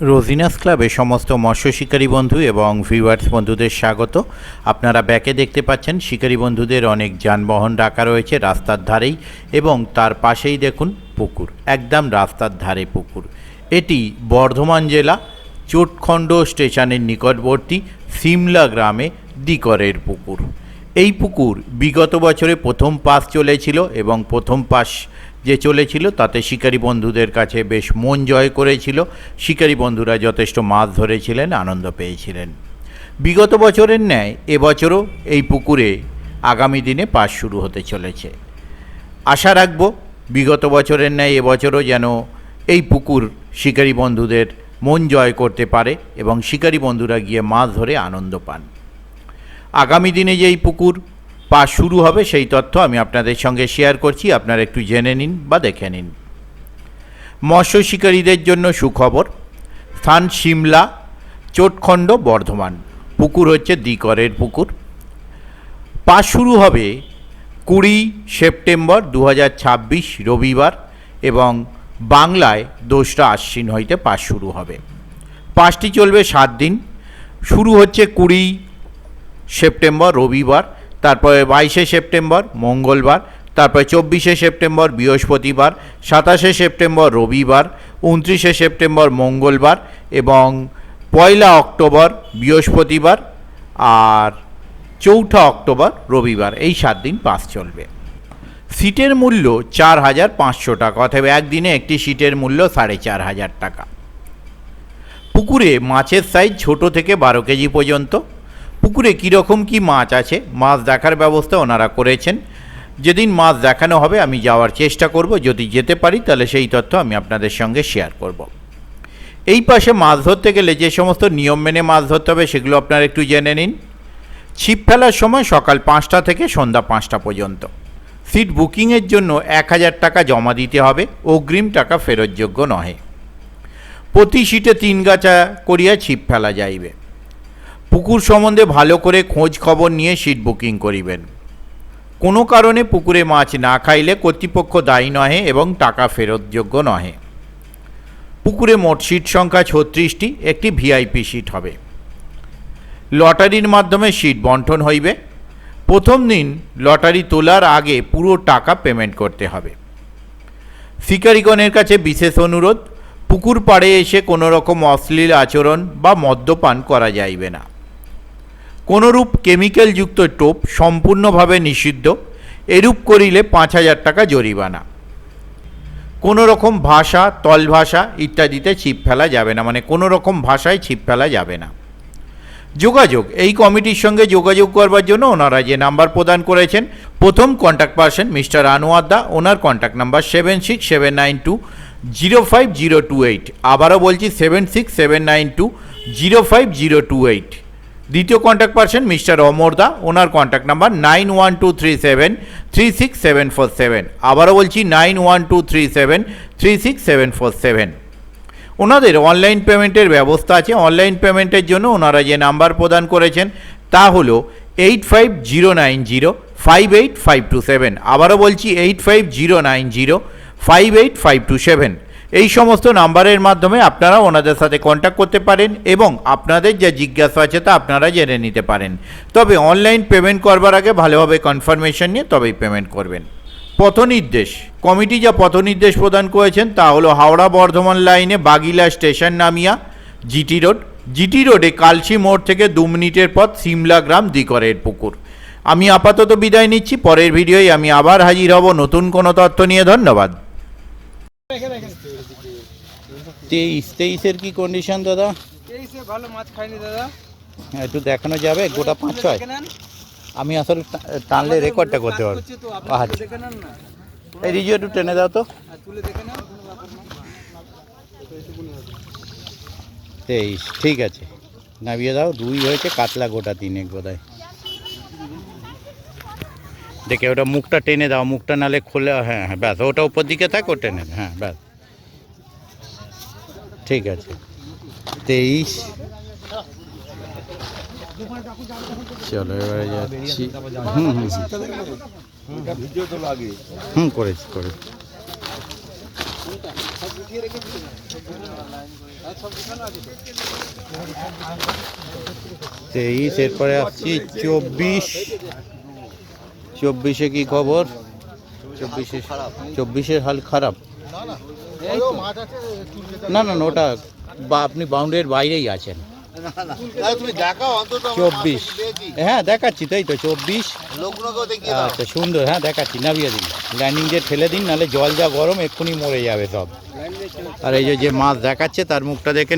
রোজিনাস ক্লাবে সমস্ত মৎস্য শিকারী বন্ধু এবং ভিউয়ার্স বন্ধুদের স্বাগত। আপনারা ব্যাকে দেখতে পাচ্ছেন শিকারী বন্ধুদের অনেক যানবাহন রাখা রয়েছে রাস্তার ধারেই, এবং তার পাশেই দেখুন পুকুর, একদম রাস্তার ধারে পুকুর। এটি বর্ধমান জেলা চোটখণ্ড স্টেশনের নিকটবর্তী সিমলা গ্রামে দিকরের পুকুর। এই পুকুর বিগত বছরে প্রথম পাস চলেছিল এবং প্রথম পাস যে চলেছিল তাতে শিকারী বন্ধুদের কাছে বেশ মন জয় করেছিল। শিকারী বন্ধুরা যথেষ্ট মাছ ধরেছিলেন, আনন্দ পেয়েছিলেন। বিগত বছরের ন্যায় এবছরও এই পুকুরে আগামী দিনে পাস শুরু হতে চলেছে। আশা রাখব বিগত বছরের ন্যায় এবছরও যেন এই পুকুর শিকারী বন্ধুদের মন জয় করতে পারে এবং শিকারী বন্ধুরা গিয়ে মাছ ধরে আনন্দ পান। আগামী দিনে যেই পুকুর পাস শুরু হবে সেই তথ্য আমি আপনাদের সঙ্গে শেয়ার করছি, আপনারা একটু জেনে নিন বা দেখে নিন। মৎস্য শিকারীদের জন্য সুখবর, স্থান সিমলা, চোটখণ্ড, বর্ধমান। পুকুর হচ্ছে দিকরের পুকুর। পাস শুরু হবে 20 সেপ্টেম্বর 2026 রবিবার, এবং বাংলায় 2রা আশ্বিন হইতে পাস শুরু হবে। পাসটি চলবে 7 দিন। শুরু হচ্ছে 20 সেপ্টেম্বর রবিবার, তারপরে 22 সেপ্টেম্বর মঙ্গলবার, তারপরে 24 সেপ্টেম্বর বৃহস্পতিবার, 27 সেপ্টেম্বর রবিবার, 29 সেপ্টেম্বর মঙ্গলবার এবং 1 অক্টোবর বৃহস্পতিবার আর 4 অক্টোবর রবিবার। এই 7 দিন পাস চলবে। সিটের মূল্য 4500 টাকা, অথবা একদিনে একটি সিটের মূল্য 4500 টাকা। পুকুরে মাছের সাইজ ছোট থেকে 12 কেজি পর্যন্ত। পুকুরে কীরকম কী মাছ আছে মাছ দেখার ব্যবস্থা ওনারা করেছেন। যেদিন মাছ দেখানো হবে আমি যাওয়ার চেষ্টা করব, যদি যেতে পারি তাহলে সেই তথ্য আমি আপনাদের সঙ্গে শেয়ার করব। এই পাশে মাছ ধরতে গেলে যে সমস্ত নিয়ম মেনে মাছ ধরতে হবে সেগুলো আপনারা একটু জেনে নিন। ছিপ ফেলার সময় সকাল 5টা থেকে সন্ধ্যা 5টা পর্যন্ত। সিট বুকিংয়ের জন্য 1000 টাকা জমা দিতে হবে, অগ্রিম টাকা ফেরতযোগ্য নহে। প্রতি সিটে 3 গাছা করিয়া ছিপ ফেলা যাইবে। পুকুর সম্বন্ধে ভালো করে খোঁজ খবর নিয়ে সিট বুকিং করিবেন। কোনো কারণে পুকুরে মাছ না খাইলে কর্তৃপক্ষ দায়ী নহে এবং টাকা ফেরতযোগ্য নহে। পুকুরে মোট সিট সংখ্যা 36টি, একটি ভিআইপি সিট হবে। লটারির মাধ্যমে সিট বন্টন হইবে। প্রথম দিন লটারি তোলার আগে পুরো টাকা পেমেন্ট করতে হবে। শিকারীগণের কাছে বিশেষ অনুরোধ, পুকুর পাড়ে এসে কোনো রকম অশ্লীল আচরণ বা মদ্যপান করা যাইবে না। কোনোরূপ কেমিক্যালযুক্ত টোপ সম্পূর্ণভাবে নিষিদ্ধ। এরূপ করিলে 5000 টাকা জরিমানা। কোনো রকম ভাষা, তল ভাষা ইত্যাদিতে ছিপ ফেলা যাবে না, মানে কোনো রকম ভাষায় ছিপ ফেলা যাবে না। যোগাযোগ, এই কমিটির সঙ্গে যোগাযোগ করবার জন্য ওনারা যে নাম্বার প্রদান করেছেন, প্রথম কন্ট্যাক্ট পারসন মিস্টার আনোয়ার দা, ওনার কন্ট্যাক্ট নাম্বার 7679205028। আবারও বলছি 7679205028। দ্বিতীয় কন্ট্যাক্ট পারসন মিস্টার অমর দা, ওনার কন্ট্যাক্ট নাম্বার 9123736747। আবারও বলছি 9123736747। ওনাদের অনলাইন পেমেন্টের ব্যবস্থা আছে। অনলাইন পেমেন্টের জন্য ওনারা যে নাম্বার প্রদান করেছেন তা হলো 8509058527। আবারও বলছি 8509058527। এই সমস্ত নাম্বারের মাধ্যমে আপনারা ওনাদের সাথে কন্ট্যাক্ট করতে পারেন এবং আপনাদের যা জিজ্ঞাসা আছে তা আপনারা জেনে নিতে পারেন। তবে অনলাইন পেমেন্ট করবার আগে ভালোভাবে কনফার্মেশন নিয়ে তবেই পেমেন্ট করবেন। পথনির্দেশ, কমিটি যা পথনির্দেশ প্রদান করেছেন তা হলো হাওড়া বর্ধমান লাইনে বাগিলা স্টেশন নামিয়া জিটি রোড, জিটি রোডে কালসি মোড় থেকে 2 মিনিটের পথ সিমলা গ্রাম দিকরের পুকুর। আমি আপাতত বিদায় নিচ্ছি, পরের ভিডিওয় আমি আবার হাজির হব নতুন কোনো তথ্য নিয়ে। ধন্যবাদ। 23-23-এর কি কন্ডিশন দাদা? 23-এ ভালো মাছ খাইনি দাদা, একটু দেখানো যাবে গোটা 5-6? আমি আসলে টানলে রেকর্ডটা করতে পারবো। আচ্ছা, এই রিজিও একটু টেনে দাও তো। 23, ঠিক আছে, নামিয়ে দাও। 2 হয়েছে, কাতলা গোটা 3 বোধহয়। দেখে ওটা মুখটা টেনে দাও, মুখটা নালে খুলে, হ্যাঁ হ্যাঁ ব্যাস, ওটা উপর দিকে থাক, ও টেনে, হ্যাঁ ব্যাস, ঠিক আছে। 23, চলো এবারে যাচ্ছি। করেছি। 23, এরপরে আসছি 24। 24-এ কি খবর? 24-এর হাল খারাপ। না না না, ওটা বা আপনি বাউন্ডারির বাইরেই আছেন। 24, হ্যাঁ দেখাচ্ছি, তাই তো 24। আচ্ছা সুন্দর, হ্যাঁ দেখাচ্ছি, নামিয়ে দিন, ল্যান্ডিং দিয়ে ঠেলে দিন, নাহলে জল যা গরম এক্ষুনি মরে যাবে সব। আর এই যে মাছ দেখাচ্ছে তার মুখটা দেখে